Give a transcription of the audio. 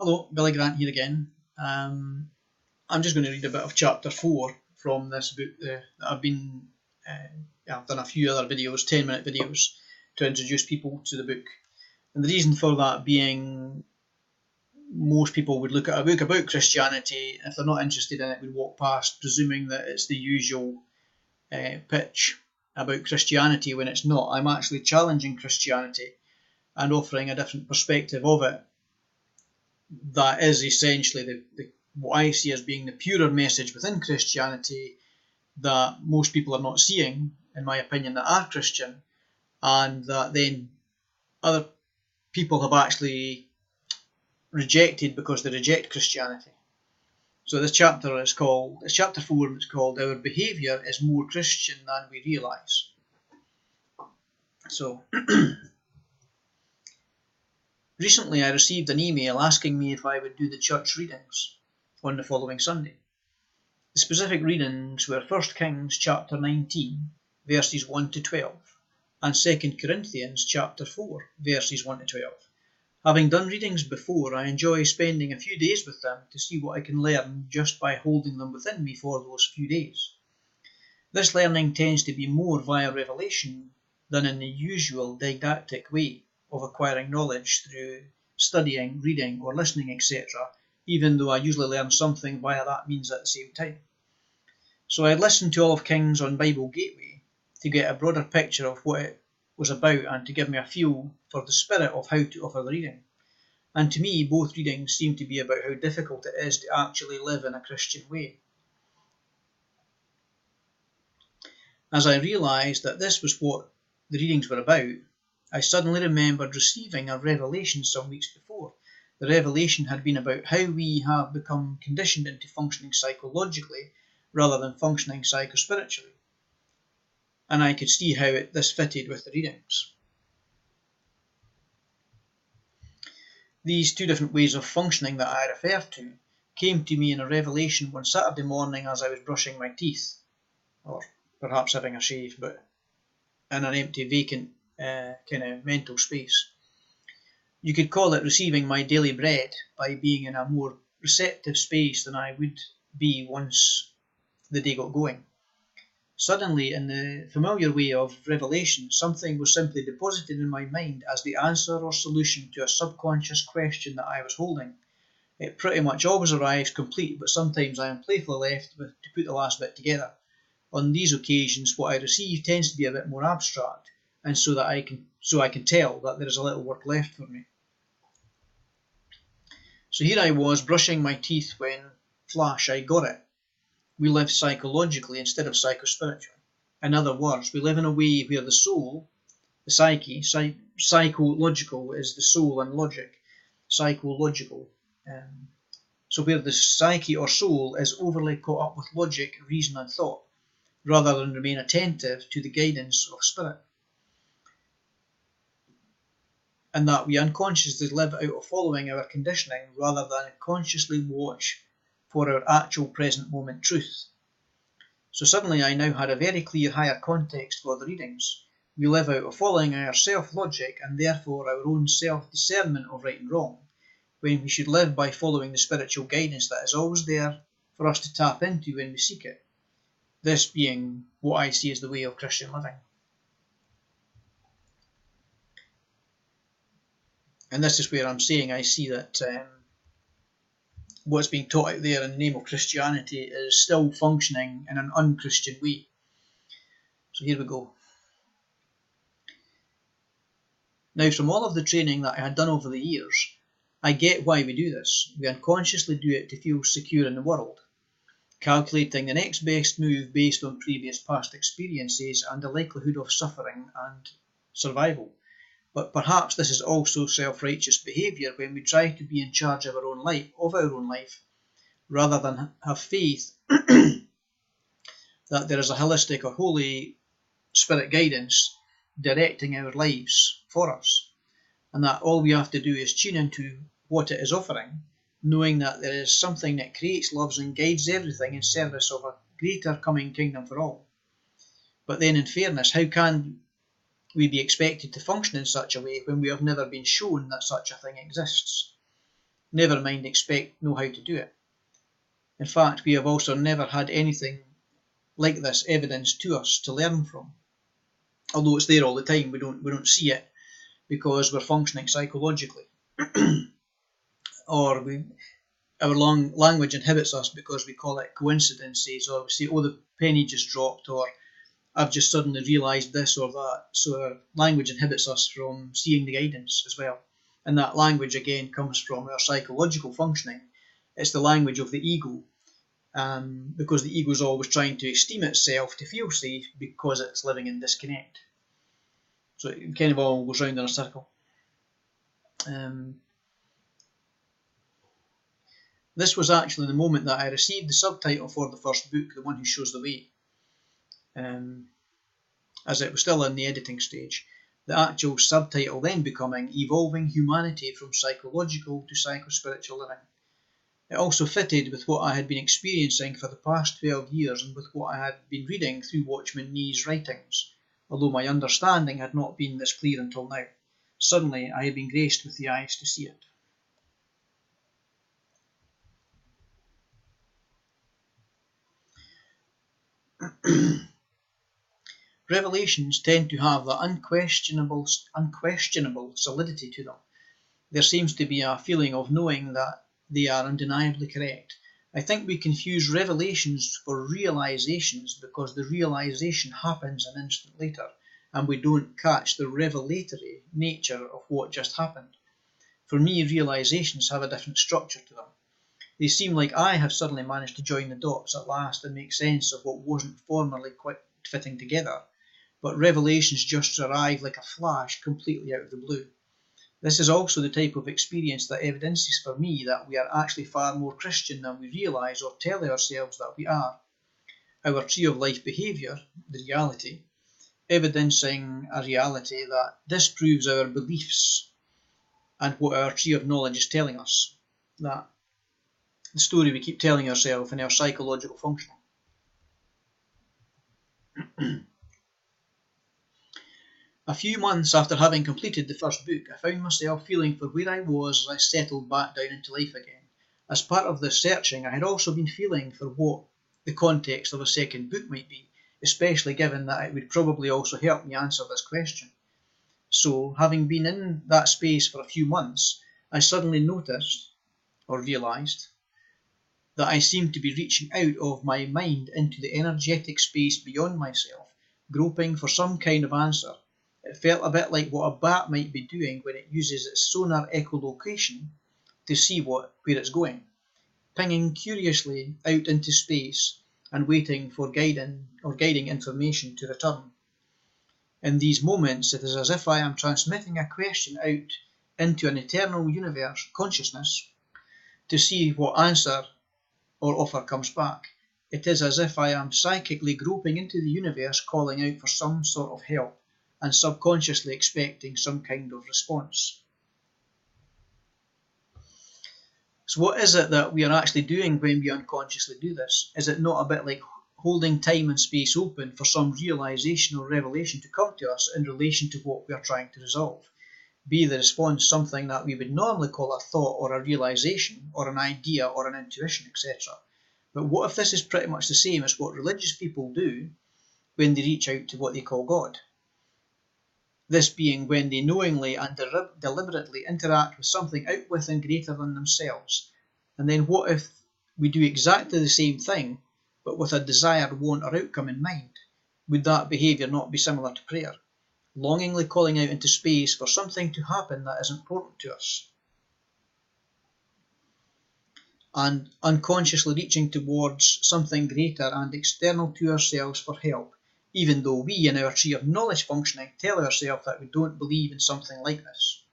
Hello, Billy Grant here again. I'm just going to read a bit of chapter 4 from this book that I've done a few other videos, 10-minute videos, to introduce people to the book. And the reason for that being, most people would look at a book about Christianity, and if they're not interested in it, would walk past, presuming that it's the usual pitch about Christianity, when it's not. I'm actually challenging Christianity and offering a different perspective of it. That is essentially what I see as being the purer message within Christianity that most people are not seeing, in my opinion, that are Christian, and that then other people have actually rejected because they reject Christianity. So this chapter is called, it's chapter 4, and it's called Our Behaviour is More Christian Than We Realise. So, recently I received an email asking me if I would do the church readings on the following Sunday. The specific readings were 1 Kings chapter 19, verses 1 to 12, and 2 Corinthians chapter 4, verses 1 to 12. Having done readings before, I enjoy spending a few days with them to see what I can learn just by holding them within me for those few days. This learning tends to be more via revelation than in the usual didactic way of acquiring knowledge through studying, reading, or listening, etc., even though I usually learn something via that means at the same time. So I listened to all of Kings on Bible Gateway to get a broader picture of what it was about and to give me a feel for the spirit of how to offer the reading. And to me, both readings seem to be about how difficult it is to actually live in a Christian way. As I realised that this was what the readings were about, I suddenly remembered receiving a revelation some weeks before. The revelation had been about how we have become conditioned into functioning psychologically rather than functioning psychospiritually. And I could see how this fitted with the readings. These two different ways of functioning that I refer to came to me in a revelation one Saturday morning as I was brushing my teeth, or perhaps having a shave, but in an empty, vacant kind of mental space. You could call it receiving my daily bread by being in a more receptive space than I would be once the day got going. Suddenly, in the familiar way of revelation, something was simply deposited in my mind as the answer or solution to a subconscious question that I was holding. It pretty much always arrives complete, but sometimes I am playfully left to put the last bit together. On these occasions, what I receive tends to be a bit more abstract, and so I can tell that there is a little work left for me. So here I was brushing my teeth when, flash, I got it. We live psychologically instead of psychospiritually. In other words, we live in a way where the soul, the psyche, psychological is the soul and logic, psychological. So where the psyche or soul is overly caught up with logic, reason and thought, rather than remain attentive to the guidance of spirit. And that we unconsciously live out of following our conditioning rather than consciously watch for our actual present moment truth. So suddenly I now had a very clear higher context for the readings. We live out of following our self-logic and therefore our own self-discernment of right and wrong, when we should live by following the spiritual guidance that is always there for us to tap into when we seek it. This being what I see as the way of Christian living. And this is where I'm saying I see that what's being taught out there in the name of Christianity is still functioning in an un-Christian way. So here we go. Now, from all of the training that I had done over the years, I get why we do this. We unconsciously do it to feel secure in the world, calculating the next best move based on previous past experiences and the likelihood of suffering and survival. But perhaps this is also self-righteous behaviour when we try to be in charge of our own life, rather than have faith that there is a holistic or Holy Spirit guidance directing our lives for us, and that all we have to do is tune into what it is offering, knowing that there is something that creates, loves and guides everything in service of a greater coming kingdom for all. But then in fairness, how can we be expected to function in such a way when we have never been shown that such a thing exists? never mind know how to do it. In fact, we have also never had anything like this evidenced to us to learn from. Although it's there all the time, we don't see it because we're functioning psychologically. Or our language inhibits us because we call it coincidences, or we say, oh, the penny just dropped, or I've just suddenly realised this or that. So our language inhibits us from seeing the guidance as well. And that language, again, comes from our psychological functioning. It's the language of the ego, because the ego is always trying to esteem itself to feel safe because it's living in disconnect. So it kind of all goes round in a circle. This was actually the moment that I received the subtitle for the first book, The One Who Shows the Way. As it was still in the editing stage, the actual subtitle then becoming Evolving Humanity from Psychological to Psycho-Spiritual Living. It also fitted with what I had been experiencing for the past 12 years and with what I had been reading through Watchman Nee's writings, although my understanding had not been this clear until now. Suddenly I had been graced with the eyes to see it. Revelations tend to have that unquestionable solidity to them. There seems to be a feeling of knowing that they are undeniably correct. I think we confuse revelations for realizations because the realization happens an instant later, and we don't catch the revelatory nature of what just happened. For me, realizations have a different structure to them. They seem like I have suddenly managed to join the dots at last and make sense of what wasn't formerly quite fitting together. But revelations just arrive like a flash completely out of the blue. This is also the type of experience that evidences for me that we are actually far more Christian than we realise or tell ourselves that we are. Our tree of life behaviour, the reality, evidencing a reality that disproves our beliefs and what our tree of knowledge is telling us, that the story we keep telling ourselves in our psychological functioning. A few months after having completed the first book, I found myself feeling for where I was as I settled back down into life again. As part of this searching, I had also been feeling for what the context of a second book might be, especially given that it would probably also help me answer this question. So, having been in that space for a few months, I suddenly noticed, or realised, that I seemed to be reaching out of my mind into the energetic space beyond myself, groping for some kind of answer. It felt a bit like what a bat might be doing when it uses its sonar echolocation to see where it's going, pinging curiously out into space and waiting for guiding information to return. In these moments, it is as if I am transmitting a question out into an eternal universe consciousness to see what answer or offer comes back. It is as if I am psychically groping into the universe, calling out for some sort of help, and subconsciously expecting some kind of response. So what is it that we are actually doing when we unconsciously do this? Is it not a bit like holding time and space open for some realization or revelation to come to us in relation to what we are trying to resolve? Be the response something that we would normally call a thought or a realization or an idea or an intuition, etc. But what if this is pretty much the same as what religious people do when they reach out to what they call God? This being when they knowingly and deliberately interact with something out with and greater than themselves. And then what if we do exactly the same thing, but with a desired want or outcome in mind? Would that behaviour not be similar to prayer? Longingly calling out into space for something to happen that is important to us, and unconsciously reaching towards something greater and external to ourselves for help, even though we, in our tree of knowledge functioning, tell ourselves that we don't believe in something like this.